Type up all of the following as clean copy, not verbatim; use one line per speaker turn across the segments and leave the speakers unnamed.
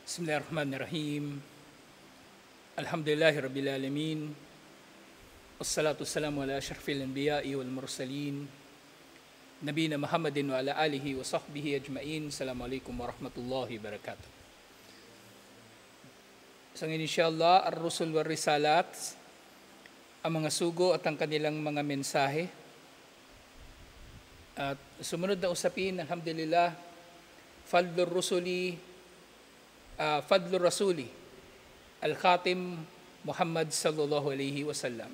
Bismillahirrahmanirrahim. Alhamdulillahi Rabbil Alamin. Wassalatu wassalamu ala asyrafil anbiya'i wal mursalin. Nabiyina Muhammadin wa ala alihi wa sahbihi ajma'in. Assalamualaikum warahmatullahi wabarakatuh. So inshallah, ar-rusul wal risalat, ang mga sugo at ang kanilang mga mensahe. At sumunod na usapin, alhamdulillah, Fadlur Rasuli Al-Khatim Muhammad sallallahu alaihi wasallam.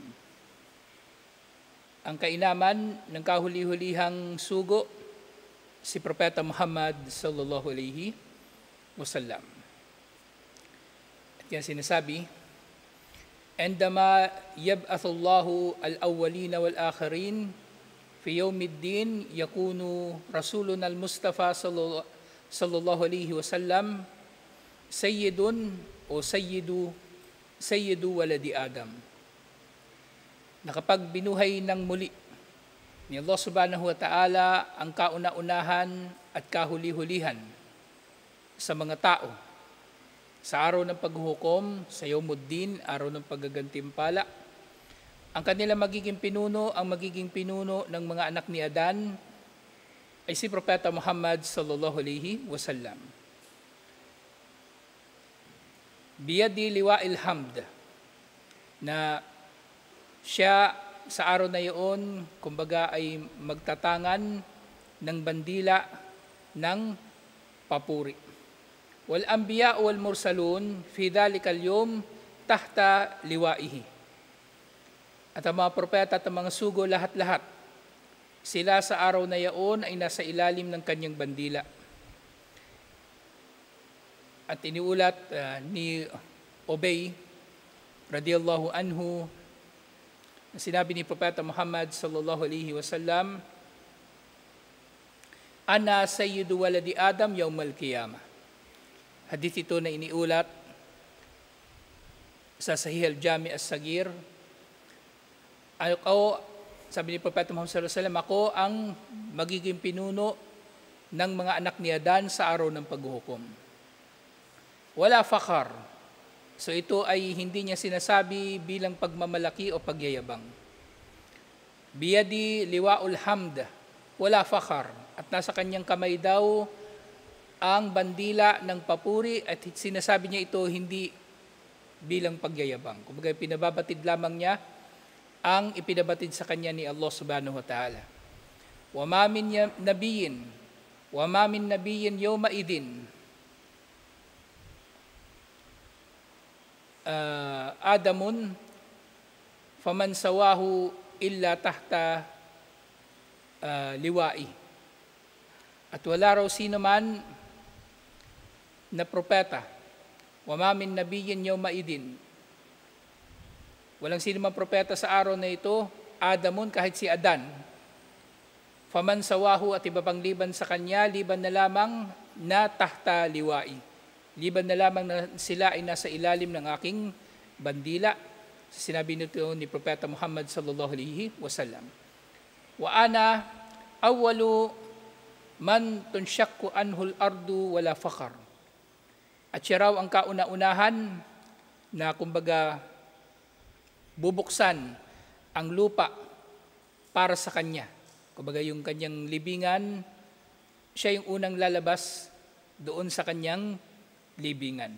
Ang kainaman ng kahuli-hulihang sugo, si Propeta Muhammad sallallahu alaihi wasallam. At yan sinasabi, "Endama yab'athullahu al-awwalina wal-akhirin fi yawmiddin yakunu rasulun al-Mustafa sallallahu alaihi wasallam sayyidun o sayyidu waladi Adam." Na kapag binuhay ng muli ni Allah subhanahu wa ta'ala ang kauna-unahan at kahuli-hulihan sa mga tao sa araw ng paghuhukom, sa Yawmuddin, araw ng paggagantimpala, ang kanila magiging pinuno, ang magiging pinuno ng mga anak ni Adan ay si Propeta Muhammad sallallahu alaihi wasallam. Biyadi liwa'il hamd, na siya sa araw na iyon, kumbaga ay magtatangan ng bandila ng papuri. Wal anbiya wal mursalun fi dhalikal yawm tahta liwa'ihi. At ang mga propeta at ang mga sugo, lahat-lahat, sila sa araw na iyon ay nasa ilalim ng kanyang bandila. At iniulat ni Ubay radiyallahu anhu, na sinabi ni Propeta Muhammad sallallahu alaihi wasallam, "Ana sayyidu waladi Adam yawmal qiyamah." Hadith ito na iniulat sa Sahih al-Jami' as-Saghir. Ako, sabi ni Propeta Muhammad sallallahu alaihi wasallam, ako ang magiging pinuno ng mga anak ni Adan sa araw ng paghuhukom. Wala fakhar. So ito ay hindi niya sinasabi bilang pagmamalaki o pagyayabang. Biyadi liwa'ul hamd, wala fakhar. At nasa kanyang kamay daw ang bandila ng papuri, at sinasabi niya ito hindi bilang pagyayabang. Kumbaga pinababatid lamang niya ang ipinabatid sa kanya ni Allah subhanahu wa ta'ala. Wa ma min nabiyyin yawma idin Adamun faman sawahu illa tahta liwa'i. At wala raw sino man na propeta, wa ma min nabiyyin yawma idin, walang sino man propeta sa araw na ito, Adamun, kahit si Adan, faman sawahu, at iba pang liban sa kanya, liban na lamang na tahta liwa'i, liban na lamang na sila ay nasa ilalim ng aking bandila. Sinabi nito ni Propeta Muhammad sallallahu alaihi wasallam, "Wa ana awwalu man tunshakku anhul ardu wala fakhar." At siya raw ang kauna-unahan na kumbaga bubuksan ang lupa para sa kanya. Kumbaga yung kanyang libingan, siya yung unang lalabas doon sa kanyang libingan.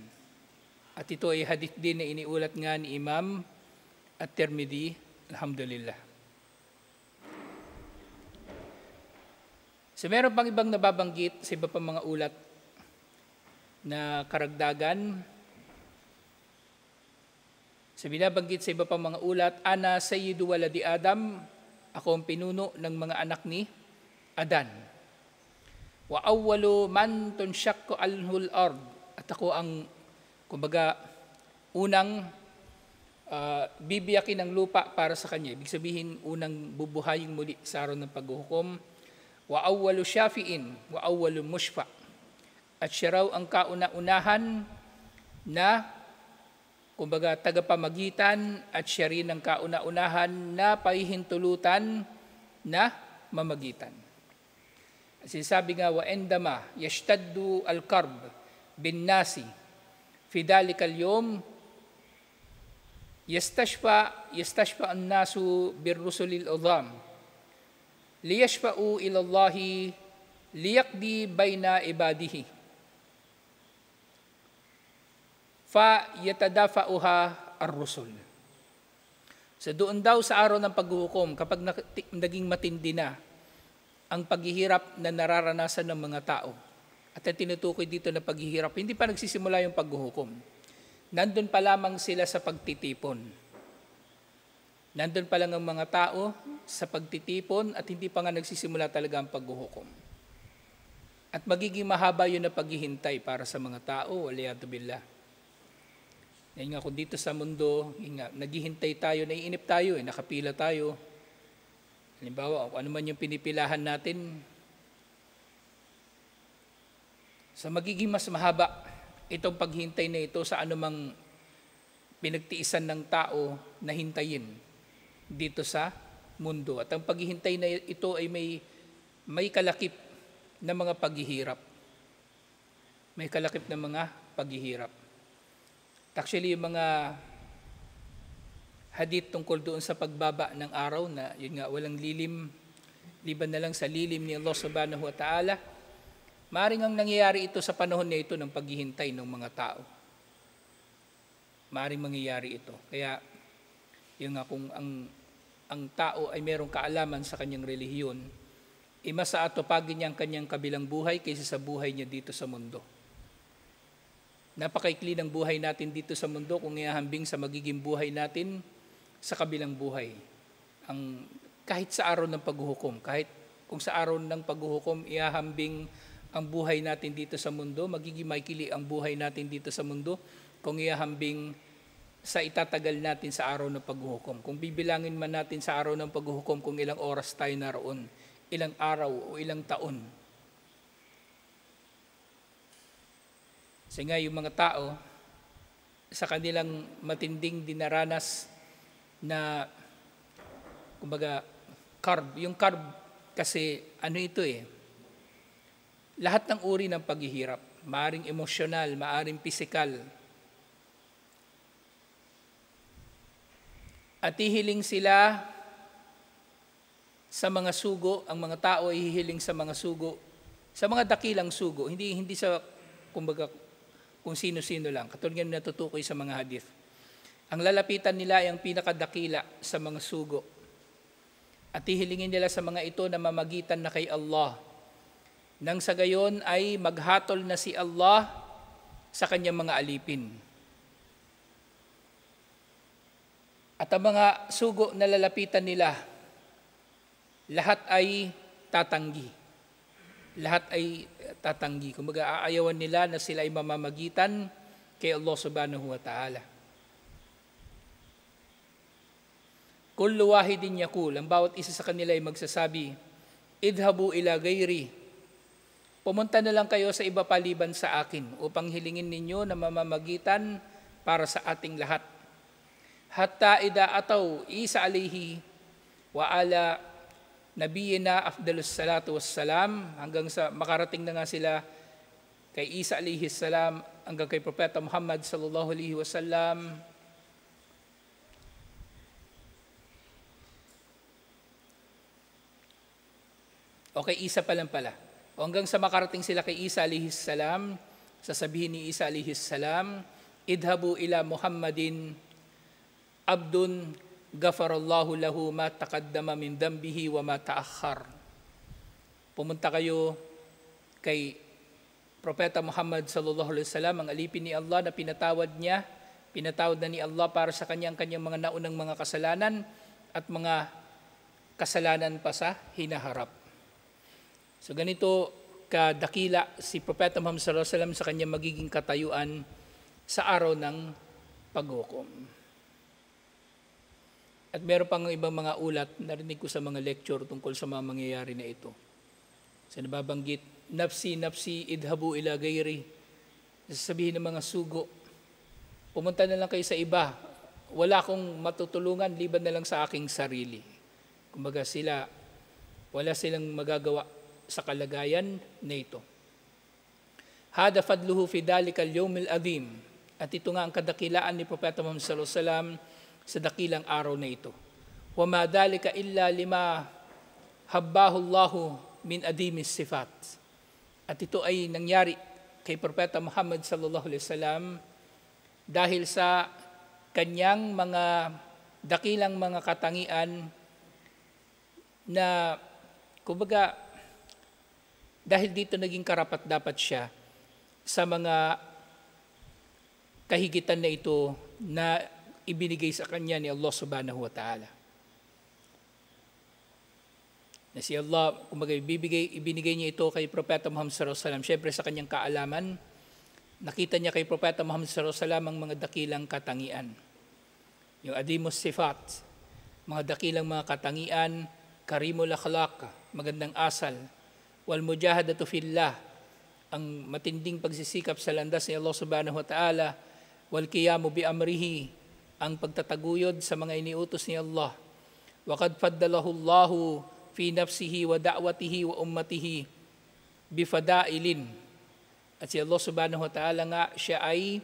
At ito ay hadith din na iniulat nga ni Imam at-Tirmidhi, alhamdulillah. So meron pang ibang nababanggit sa iba pang mga ulat na karagdagan. So binabanggit sa iba pang mga ulat, "Ana sayyidu waladi Adam," ako ang pinuno ng mga anak ni Adan. "Wa awwalu man tunshakku anhul ard," at ako ang kumbaga unang bibiyakin ng lupa para sa kanya. Ibig sabihin, unang bubuhayin muli sa araw ng paghuhukom. "Wa awwalu syafi'in wa awwalu mushfa." At siya raw ang kauna-unahan na kumbaga tagapamagitan, at siya rin ang kauna-unahan na pahihintulutan na mamagitan. Sinasabi nga, "Wa endama yashtaddu al-karb bin nasi في ذلك اليوم يستشفى الناس بالرسل العظام ليشفعوا إلى الله ليقضي بين عباده فيتدافعها الرسل. So doon daw sa araw ng paghuhukom, kapag naging matindi na ang paghihirap na nararanasan ng mga tao, at ang tinutukoy dito na paghihirap, hindi pa nagsisimula yung paghuhukom. Nandun pa lamang sila sa pagtitipon. Nandun pa lang ang mga tao sa pagtitipon at hindi pa nga nagsisimula talaga ang paghuhukom. At magiging mahaba yun na paghihintay para sa mga tao, waliyadu billah. Ngayon nga kung dito sa mundo, naghihintay tayo, naiinip tayo, nakapila tayo. Halimbawa, kung ano man yung pinipilahan natin, so magiging mas mahaba itong paghintay na ito sa anumang pinagtiisan ng tao na hintayin dito sa mundo. At ang paghihintay na ito ay may kalakip na mga paghihirap. May kalakip na mga paghihirap. Actually, yung mga hadith tungkol doon sa pagbaba ng araw na yun nga walang lilim, liban na lang sa lilim ni Allah subhanahu wa ta'ala, maaaring ang nangyayari ito sa panahon na ito ng paghihintay ng mga tao. Maaaring mangyayari ito. Kaya yun nga kung ang tao ay merong kaalaman sa kanyang relihiyon, mas aatupagin niya ang kanyang kabilang buhay kaysa sa buhay niya dito sa mundo. Napakaikli ng buhay natin dito sa mundo kung ihahambing sa magiging buhay natin sa kabilang buhay. Kahit sa araw ng paghuhukom, kahit kung sa araw ng paghuhukom ihahambing ang buhay natin dito sa mundo, magiging maikli ang buhay natin dito sa mundo kung ihahambing sa itatagal natin sa araw ng paghuhukom. Kung bibilangin man natin sa araw ng paghuhukom kung ilang oras tayo naroon, ilang araw o ilang taon. Kasi nga yung mga tao, sa kanilang matinding dinaranas na, kumbaga, yung carb, kasi ano ito lahat ng uri ng paghihirap, maaring emosyonal, maaring pisikal, at hihiling sila sa mga sugo, ang mga tao ay hihiling sa mga sugo, sa mga dakilang sugo, hindi sa, kumbaga, kung sino-sino lang. Katulad nga natutukoy sa mga hadith. Ang lalapitan nila ay ang pinakadakila sa mga sugo. At hihilingin nila sa mga ito na mamagitan na kay Allah. Nang sa gayon ay maghatol na si Allah sa kanyang mga alipin. At ang mga sugo na lalapitan nila, lahat ay tatanggi. Lahat ay tatanggi. Kumbaga, aayawan nila na sila ay mamamagitan kay Allah subhanahu wa ta'ala. Kullu wahidin yakul, ang bawat isa sa kanila ay magsasabi, idhabu ila gayri, pumunta na lang kayo sa iba paliban sa akin upang hilingin ninyo na mamamagitan para sa ating lahat. Hatta ida ataw Isa alayhi wa ala nabiyina afdalus salatu wassalam, hanggang sa makarating na nga sila kay Isa alayhi salam, hanggang kay Propeta Muhammad sallallahu alaihi wasallam. Okay, Isa pa lang pala. O hanggang sa makarating sila kay Isa alayhi salam, sasabihin ni Isa alayhi salam, idhabu ila Muhammadin abdun ghafarallahu lahu ma taqaddama min dambihi wa ma ta'akhkhar. Pumunta kayo kay Propeta Muhammad sallallahu alaihi wasallam, ang alipin ni Allah na pinatawad na ni Allah para sa kanyang mga naunang mga kasalanan at mga kasalanan pa sa hinaharap. So ganito kadakila si Propeta Muhammad sallallahu alaihi wasallam sa kanyang magiging katayuan sa araw ng paghukom. At meron pang ibang mga ulat, narinig ko sa mga lecture tungkol sa mga mangyayari na ito. So nababanggit, nafsi, idhabu ila gayri. Sasabihin ng mga sugo, pumunta na lang kayo sa iba. Wala akong matutulungan, liban na lang sa aking sarili. Kumbaga wala silang magagawa sa kalagayan na ito. Hada fadluhu fi dalikal yawmil adhim. At ito nga ang kadakilaan ni Propeta Muhammad sallallahu alaihi wasallam sa dakilang araw na ito. Wa ma dhalika illa lima habbahu Allahu min adimis sifat. At ito ay nangyari kay Propeta Muhammad sallallahu alaihi wasallam dahil sa kanyang mga dakilang mga katangian na kumbaga dahil dito naging karapat-dapat siya sa mga kahigitan na ito na ibinigay sa kanya ni Allah subhanahu wa ta'ala. Na si Allah, kumbaga ibinigay niya ito kay Propeta Muhammad sallallahu alaihi wasallam, syempre sa kanyang kaalaman, nakita niya kay Propeta Muhammad sallallahu alaihi wasallam ang mga dakilang katangian. Yung adimus sifat, mga dakilang mga katangian, karimul akhlaq, magandang asal, wal mujahadatu fillah, ang matinding pagsisikap sa landas ni Allah subhanahu wa ta'ala, wal qiyamu bi amrihi, ang pagtataguyod sa mga iniutos ni Allah. Wa qad faddalahu Allahu fi nafsihi wa da'watihi wa ummatihi bi fadailin. At si Allah subhanahu wa ta'ala nga, siya ay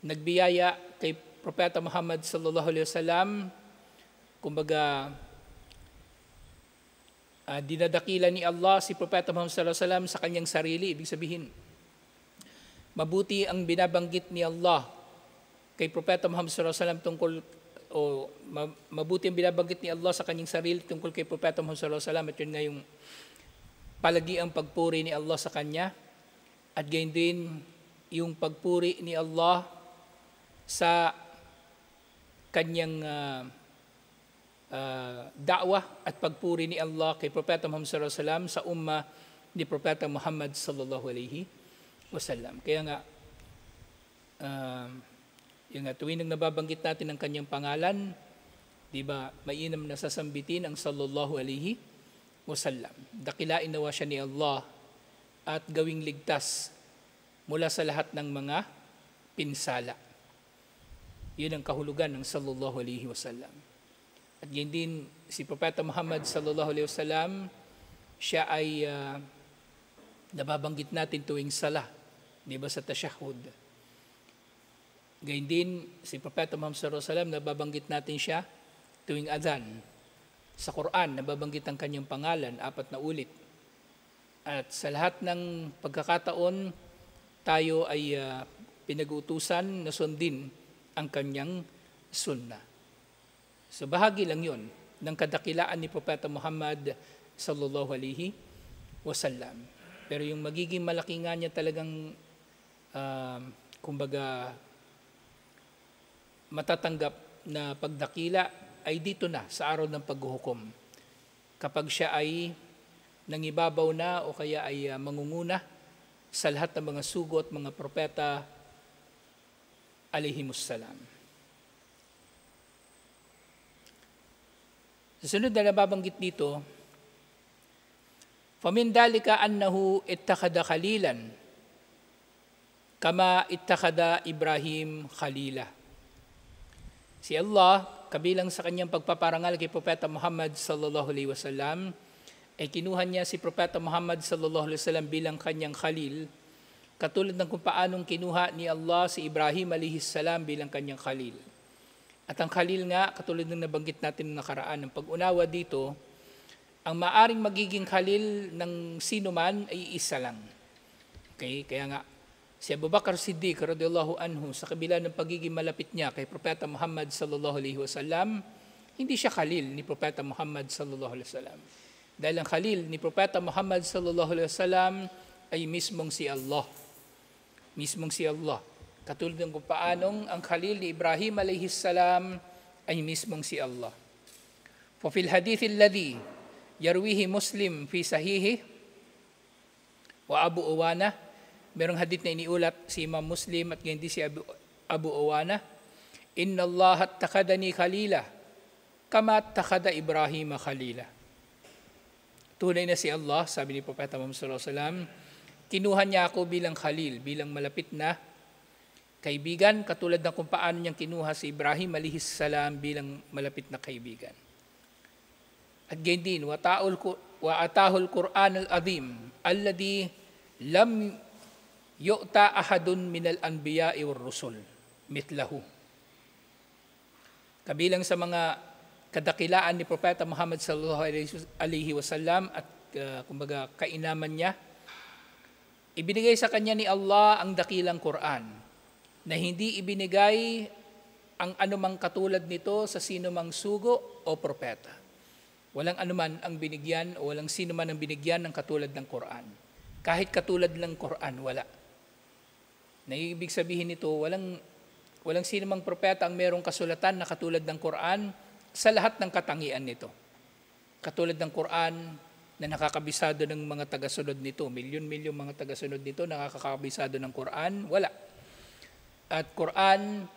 nagbiyaya kay Propeta Muhammad sallallahu alaihi wasallam, kumbaga dinadakila ni Allah si Propeta Muhammad sallallahu alaihi wasallam sa kanyang sarili. Ibig sabihin, mabuti ang binabanggit ni Allah kay Propeta Muhammad sallallahu alaihi wasallam tungkol mabuti ang binabanggit ni Allah sa kanyang sarili tungkol kay Propeta Muhammad sallallahu alaihi wasallam, at yun nga yung palagiang pagpuri ni Allah sa kanya, at gayon din yung pagpuri ni Allah sa kanyang da'wah at pagpuri ni Allah kay Propeta Muhammad sallallahu alaihi wasallam sa umma ni Propeta Muhammad sallallahu alaihi wasallam. Kaya nga, yung tuwing nang nababanggit natin ang kanyang pangalan, di ba, mainam na sasambitin ang sallallahu alaihi wasallam. Dakilain nawa siya ni Allah at gawing ligtas mula sa lahat ng mga pinsala. Yun ang kahulugan ng sallallahu alaihi wasallam. At yun din si Propeta Muhammad sallallahu alaihi wasallam, siya ay nababanggit natin tuwing sala, di ba, sa tashahhud. Gayun din si Propeta Muhammad sallallahu alaihi wasallam, nababanggit natin siya tuwing adhan. Sa Quran, nababanggit ang kanyang pangalan 4 na ulit. At sa lahat ng pagkakataon, tayo ay pinag-uutusan na sundin ang kanyang sunnah. So bahagi lang yon ng kadakilaan ni Propeta Muhammad sallallahu alaihi wasallam. Pero yung magiging malaki nga niya talagang kumbaga matatanggap na pagdakila ay dito na sa araw ng paghuhukom. Kapag siya ay nangibabaw na o kaya ay mangunguna sa lahat ng mga sugo at mga propeta alaihimussalam. Sa sunod na nababanggit dito, famin dalika annahu ittakhadha khalilan kama ittakhadha Ibrahim khalila. Si Allah, kabilang sa kanyang pagpaparangal kay Propeta Muhammad sallallahu alaihi wasallam, ay kinuha niya si Propeta Muhammad sallallahu alaihi wasallam bilang kanyang khalil, katulad ng kung paanong kinuha ni Allah si Ibrahim alaihi salam bilang kanyang khalil. At ang khalil nga, katulad ng nabanggit natin ng nakaraan, ng pag-unawa dito, ang maaring magiging khalil ng sino man ay isa lang. Okay? Kaya nga, si Abu Bakar Siddiq radhiyallahu anhu, sa kabila ng pagiging malapit niya kay Propeta Muhammad sallallahu alaihi wasallam, hindi siya khalil ni Propeta Muhammad sallallahu alaihi wasallam. Dahil ang khalil ni Propeta Muhammad sallallahu alaihi wasallam ay mismong si Allah. Mismong si Allah. Katulad ng kung paanong ang khalil ni Ibrahim alaihi salam ay mismong si Allah. Fa fil hadith alladhi yarwihi Muslim fi sahihi wa Abu Awana, merong hadith na iniulat si Imam Muslim at hindi si Abu Awana, inna Allah attakadani khalila kama attakada Ibrahim khalila. Tunay na si Allah, sabi ni Propeta Muhammad sallallahu alaihi wasallam, kinuha niya ako bilang khalil, bilang malapit na kaibigan, katulad ng kung paano niyang kinuha si Ibrahim alaihi salam bilang malapit na kaibigan. At gayon din, wa atahul Quran al-azim alladhi lam yu'ta ahadun minal anbiya'i war rusul mitlahu. Kabilang sa mga kadakilaan ni Propeta Muhammad sallallahu alaihi wasallam at kumbaga kainaman niya, ibinigay sa kanya ni Allah ang dakilang Quran na hindi ibinigay ang anumang katulad nito sa sino mang sugo o propeta. Walang anuman ang binigyan o walang sino man ang binigyan ng katulad ng Quran. Kahit katulad ng Quran, wala. Na ibig sabihin nito, walang sino mang propeta ang merong kasulatan na katulad ng Quran sa lahat ng katangian nito. Katulad ng Quran na nakakabisado ng mga tagasunod nito, milyon-milyon mga tagasunod nito nakakabisado ng Quran, wala. At Quran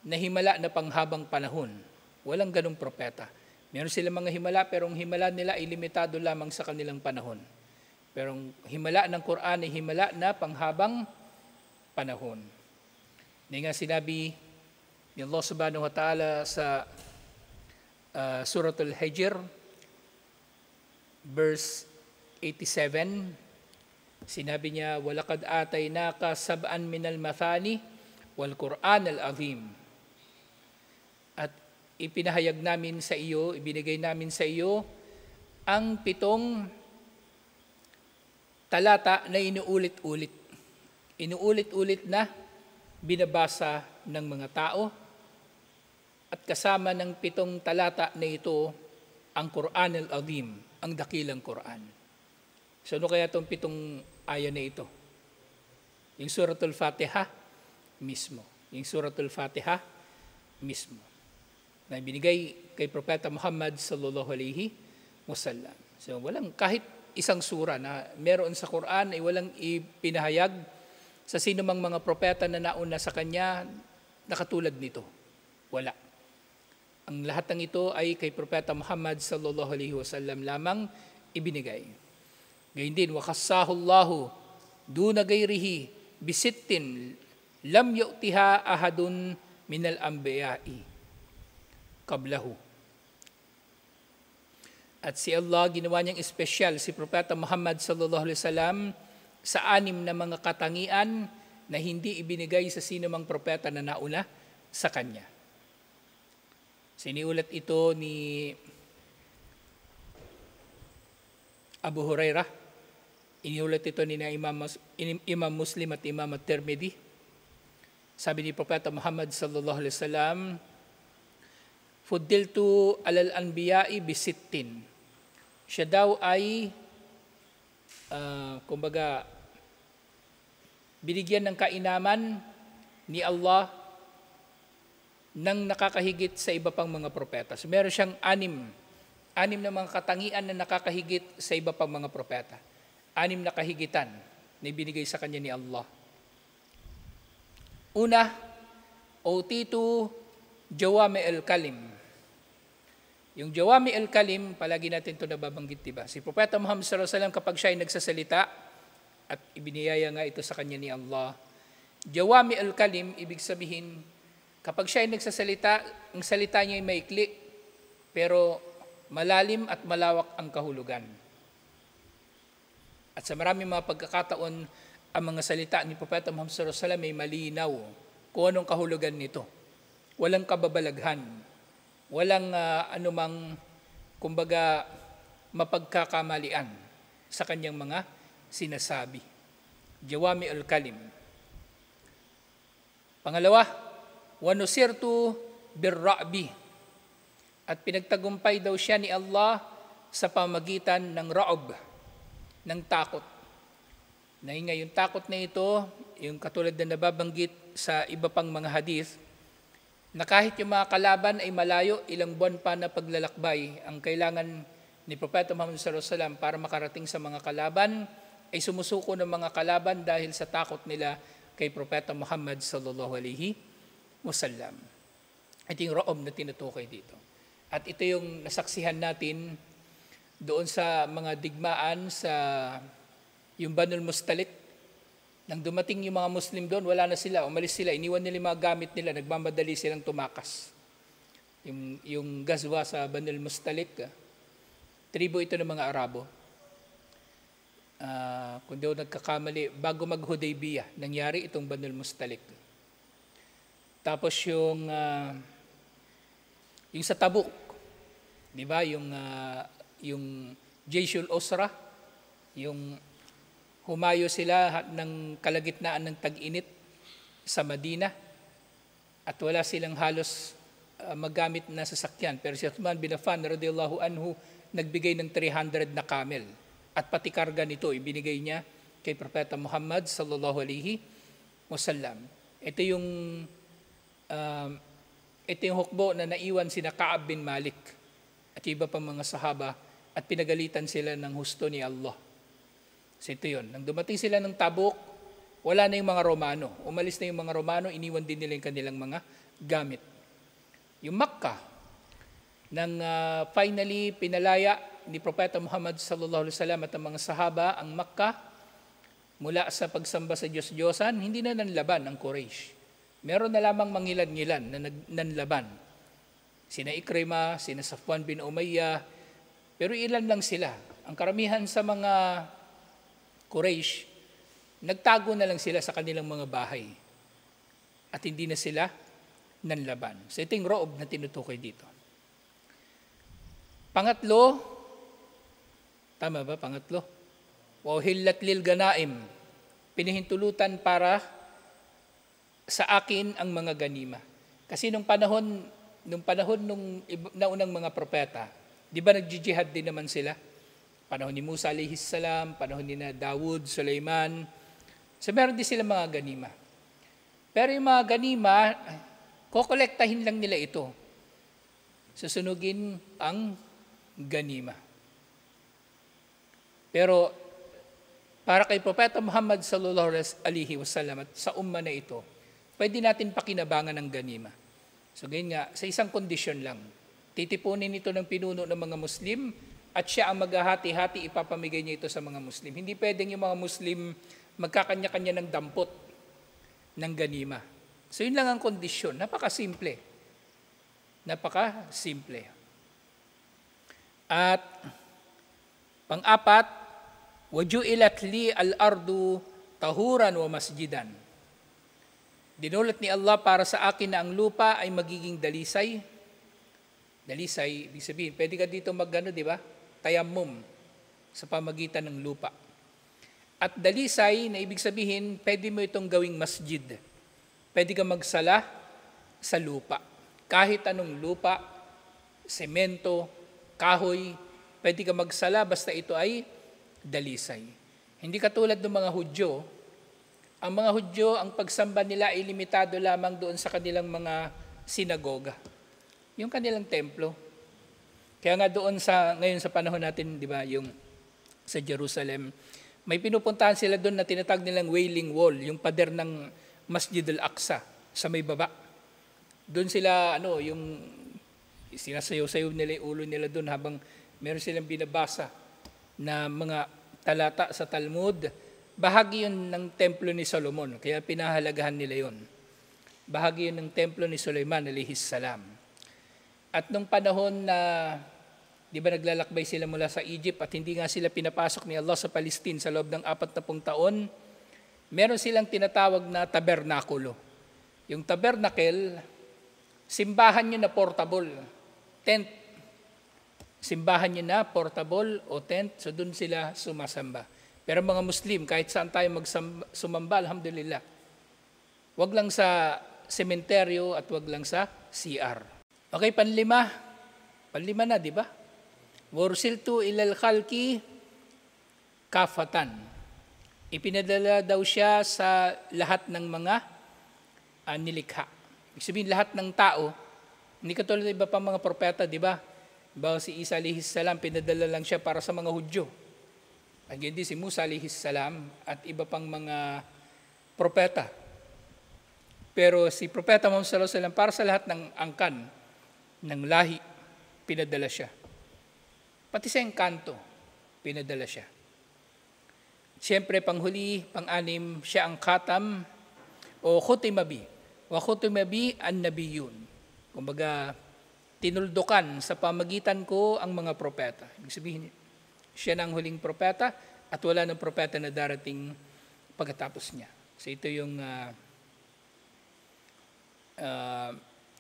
na himala na panghabang panahon, walang ganong propeta. Meron silang mga himala pero ang himala nila ay limitado lamang sa kanilang panahon. Pero ang himala ng Quran ay himala na panghabang panahon. Hindi nga sinabi ni Allah subhanahu wa ta'ala sa Suratul Hijr, verse 87, sinabi niya, وَلَقَدْ آتَيْنَاكَ سَبْعًا مِنَ الْمَثَانِ وَالْقُرْآنَ الْعَظِيمِ. At ipinahayag namin sa iyo, ibinigay namin sa iyo ang 7 talata na inuulit-ulit. Inuulit-ulit na binabasa ng mga tao at kasama ng 7 talata na ito ang Quran al-Azim, ang dakilang Quran. So ano kaya itong 7 aya na ito? Yung Suratul Fatiha mismo. Yung Suratul Fatiha mismo. Na binigay kay Propeta Muhammad sallallahu alaihi wasallam. So walang kahit isang sura na meron sa Quran ay walang ipinahayag sa sino mang mga propeta na nauna sa kanya na katulad nito. Wala. Ang lahat ng ito ay kay Propeta Muhammad sallallahu alaihi wasallam lamang ibinigay. Gayun din, وَخَصَّاهُ اللَّهُ دُونَ غَيْرِهِ بِسِتٍّ لَمْ يُؤْتِهَا أَحَدٌ مِنَ الْأَنْبِيَاءِ قَبْلَهُ. At si Allah, ginawa niyang espesyal si Propeta Muhammad sallallahu alaihi wasallam sa 6 na mga katangian na hindi ibinigay sa sino mang propeta na nauna sa kanya. Siniulat ito ni Abu Hurairah. Iniulat ito ni Imam Muslim at Imam At-Tirmidhi. Sabi ni Propeta Muhammad sallallahu alaihi wasallam, "Fuddiltu alal anbiya'i bisittin." Siya daw ay kumbaga binigyan ng kainaman ni Allah ng nakakahigit sa iba pang mga propeta. So meron siyang 6 na mga katangian na nakakahigit sa iba pang mga propeta. 6 na kahigitan na ibinigay sa kanya ni Allah. Una, utitu jawami al-kalim. Yung jawami al-kalim, palagi natin ito nababanggit, diba? Si Propeta Muhammad sallallahu alaihi wasallam kapag siya ay nagsasalita, at ibiniyaya nga ito sa kanya ni Allah, jawami al-kalim, ibig sabihin, kapag siya ay nagsasalita, ang salita niya ay maikli, pero malalim at malawak ang kahulugan. At sa maraming mga pagkakataon, ang mga salita ni Propeta Muhammad sallallahu alaihi wasallam ay malinaw kung anong kahulugan nito. Walang kababalaghan. Walang anumang, kumbaga, mapagkakamalian sa kanyang mga sinasabi. Jawami al-kalim. Pangalawa, wanusirtu birra'bi. At pinagtagumpay daw siya ni Allah sa pamagitan ng ra'b, ng takot. Na yung takot na ito, yung katulad na nababanggit sa iba pang mga hadith, na kahit yung mga kalaban ay malayo, ilang buwan pa na paglalakbay, ang kailangan ni Propeta Muhammad sallallahu alaihi wasallam para makarating sa mga kalaban, ay sumusuko ng mga kalaban dahil sa takot nila kay Propeta Muhammad sallallahu alaihi wasallam. Ito yung ra'b na tinutukoy dito. At ito yung nasaksihan natin doon sa mga digmaan sa yung Banul Mustalik. Nang dumating yung mga Muslim doon, wala na sila, umalis sila, iniwan nila yung mga gamit nila, nagmamadali silang tumakas. Yung gazwa sa Banul Mustalik, tribo ito ng mga Arabo. kung di ako nagkakamali, bago mag-Hudaybiyah, nangyari itong Banul Mustalik. Tapos yung sa Tabuk, di ba? Yung Jayshul Usra, yung humayo sila ng kalagitnaan ng tag-init sa Madina at wala silang halos magamit na sasakyan. Pero si Uthman bin Affan radhiyallahu anhu nagbigay ng 300 na camel at pati karga nito ibinigay niya kay Propeta Muhammad sallallahu alaihi wasallam. Ito yung hukbo na naiwan sina Ka'ab bin Malik at iba pang mga sahaba at pinagalitan sila ng husto ni Allah. So ito yun. Nang dumating sila ng Tabuk, wala na yung mga Romano. Umalis na yung mga Romano, iniwan din nila yung kanilang mga gamit. Yung Makkah, nang finally pinalaya ni Propeta Muhammad sallallahu alaihi wasallam at ang mga sahaba ang Makkah mula sa pagsamba sa Diyos-Diyosan, hindi na nanlaban ang Quraysh. Meron na lamang mangilan-ngilan na nanlaban. Sina Ikrimah, sina Safwan bin Umayyah, pero ilan lang sila. Ang karamihan sa mga Quraysh, nagtago na lang sila sa kanilang mga bahay at hindi na sila nanlaban. So ito yung roob na tinutukoy dito. Pangatlo, tama ba pangatlo? Wahillat lil ganaim, pinahintulutan para sa akin ang mga ganima. Kasi nung panahon nung naunang mga propeta, di ba nag-jihad din naman sila? Panahon ni Musa alayhis salam, panahon ni Dawud, Sulaiman. So meron din sila mga ganima. Pero yung mga ganima, kokolektahin lang nila ito. Susunugin ang ganima. Pero para kay Propeta Muhammad sallallahu alaihi wasallam at sa umma na ito, pwede natin pakinabangan ng ganima. So ganyan nga, sa isang kondisyon lang. Titipunin ito ng pinuno ng mga Muslim at siya ang maghahati-hati, ipapamigay niya ito sa mga Muslim. Hindi pwedeng yung mga Muslim magkakanya-kanya ng dampot ng ganima. So yun lang ang kondisyon. Napakasimple. Napakasimple. At pang-apat, waju'ilat li al-ardu tahuran wa masjidan. Dinulat ni Allah para sa akin na ang lupa ay magiging dalisay. Dalisay, ibig sabihin, pwede ka dito di ba? Tayammum sa pamagitan ng lupa. At dalisay, na ibig sabihin, pwede mo itong gawing masjid. Pwede ka magsala sa lupa. Kahit anong lupa, semento, kahoy, pwede ka magsala basta ito ay dalisay. Hindi katulad ng mga Hudyo. Ang mga Hudyo, ang pagsamba nila ay limitado lamang doon sa kanilang mga sinagoga. Yung kanilang templo. Kaya nga doon ngayon sa panahon natin, di ba, yung sa Jerusalem, may pinupuntahan sila doon na tinatag nilang Wailing Wall, yung pader ng Masjid al-Aqsa sa may baba. Doon sila, yung sinasayaw-sayaw nila yung ulo nila doon habang meron silang binabasa na mga talata sa Talmud. Bahagi yun ng templo ni Solomon, kaya pinahalagahan nila yun. Bahagi yun ng templo ni Sulaiman alayhis salam. At nung panahon na, di ba naglalakbay sila mula sa Egypt at hindi nga sila pinapasok ni Allah sa Palestine sa loob ng 40 taon, meron silang tinatawag na tabernakulo. Yung tabernacle, simbahan nyo na portable, tent. Simbahan nyo na portable o tent, so dun sila sumasamba. Pero mga Muslim, kahit saan tayo sumamba, alhamdulillah, wag lang sa sementeryo at wag lang sa CR. Okay, panlima na, di ba? Wursiltu ilal khalqi kafatan. Ipinadala daw siya sa lahat ng mga nilikha. Ibig sabihin, lahat ng tao, hindi katulad ng iba pang mga propeta, di ba? Bawa si Isa alayhis salam, pinadala lang siya para sa mga Hudyo. Again, si Musa alayhis salam at iba pang mga propeta. Pero si Propeta Muhammad sallallahu alaihi wasallam, para sa lahat ng angkan, ng lahi, pinadala siya. Pati sa engkanto, pinadala siya. Siyempre, panghuli, pang-anim, siya ang khatam o khutimabi. Wa khutimabi an-nabiyun. Kumbaga, tinuldukan sa pamagitan ko ang mga propeta. Ibig sabihin, siya na ang huling propeta at wala ng propeta na darating pagkatapos niya. So ito yung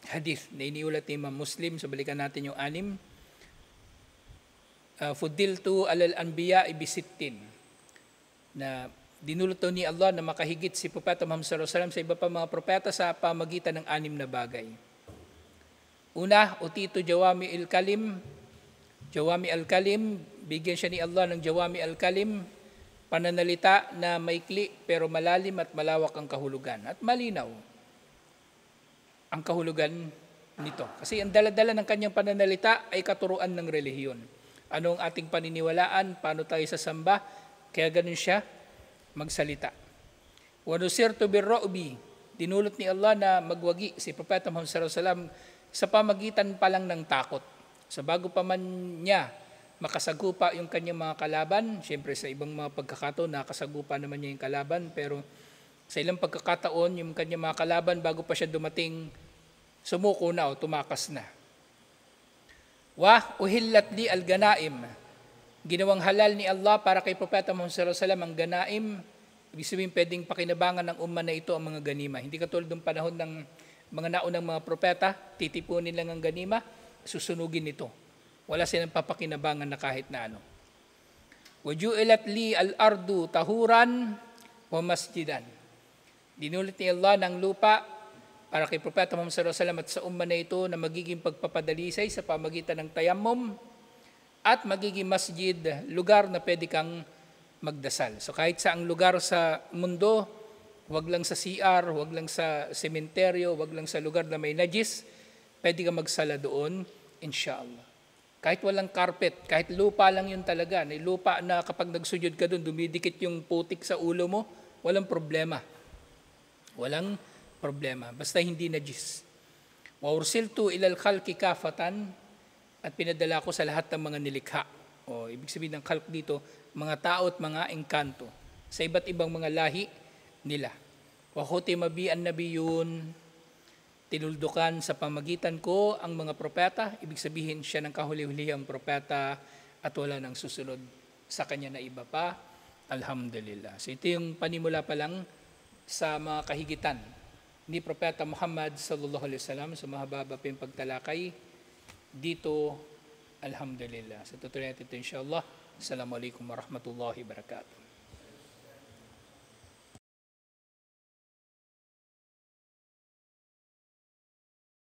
hadith na iniulat ni Imam Muslim. So balikan natin yung 6. Fudiltu alal anbiya ibisittin, na dinulot ni Allah na makahigit si Propeta Muhammad sallallahu alaihi wasallam sa iba pa mga propeta sa pamagitan ng 6 na bagay. Una, utitu jawami al-kalim, bigyan siya ni Allah ng jawami al-kalim, pananalita na maikli pero malalim at malawak ang kahulugan at malinaw ang kahulugan nito. Kasi ang dala-dala ng kanyang pananalita ay katuruan ng relihiyon. Ano ang ating paniniwalaan, paano tayo sasamba, kaya ganun siya magsalita. Wa nusirtu birru'bi, dinulot ni Allah na magwagi si Propeta Muhammad sallallahu alaihi wasallam sa pamagitan pa lang ng takot. Sa bago pa man niya makasagupa yung kanyang mga kalaban, siyempre sa ibang mga pagkakataon nakasagupa naman niya yung kalaban, pero sa ilang pagkakataon yung kanyang mga kalaban bago pa siya dumating, sumuko na o tumakas na. Wa uhillat li al-ganaim, ginawang halal ni Allah para kay Propeta Muhammad sallallahu alaihi wasallam ang ganaim. Ibig sabihin pwedeng pakinabangan ng umma na ito ang mga ganima. Hindi katulad ng panahon ng mga naunang mga propeta, titipunin lang ang ganima, susunugin ito. Wala silang papakinabangan na kahit na ano. Waju'ilat li al-ardu tahuran wa masjidan, dinulit ni Allah ng lupa para kay Propeta Muhammad sallallahu alaihi wasallam at sa umma na ito na magiging pagpapadalisay sa pamagitan ng tayammum at magiging masjid, lugar na pwede kang magdasal. So kahit saang lugar sa mundo, wag lang sa CR, wag lang sa sementeryo, wag lang sa lugar na may najis, pwede kang magsala doon, inshallah. Kahit walang carpet, kahit lupa lang yun talaga, lupa na kapag nagsujud ka doon, dumidikit yung putik sa ulo mo, walang problema. Walang problema, basta hindi najis. Wa ursiltu ilal khalqi kafatan, at pinadala ko sa lahat ng mga nilikha. O ibig sabihin ng khalq dito, mga tao at mga engkanto, sa iba't ibang mga lahi nila. Wa khutima bi an-nabiyun, tinuldukan sa pamagitan ko ang mga propeta, ibig sabihin siya ng kahuli-hulihang propeta at wala nang susunod sa kanya na iba pa. Alhamdulillah. So ito yung panimula pa lang sa mga kahigitan ni Propeta Muhammad sallallahu alaihi wasallam. So mahaba pa yung pagtalakay dito. Alhamdulillah. So tutuloy natin ito inshallah. Assalamualaikum warahmatullahi wabarakatuh.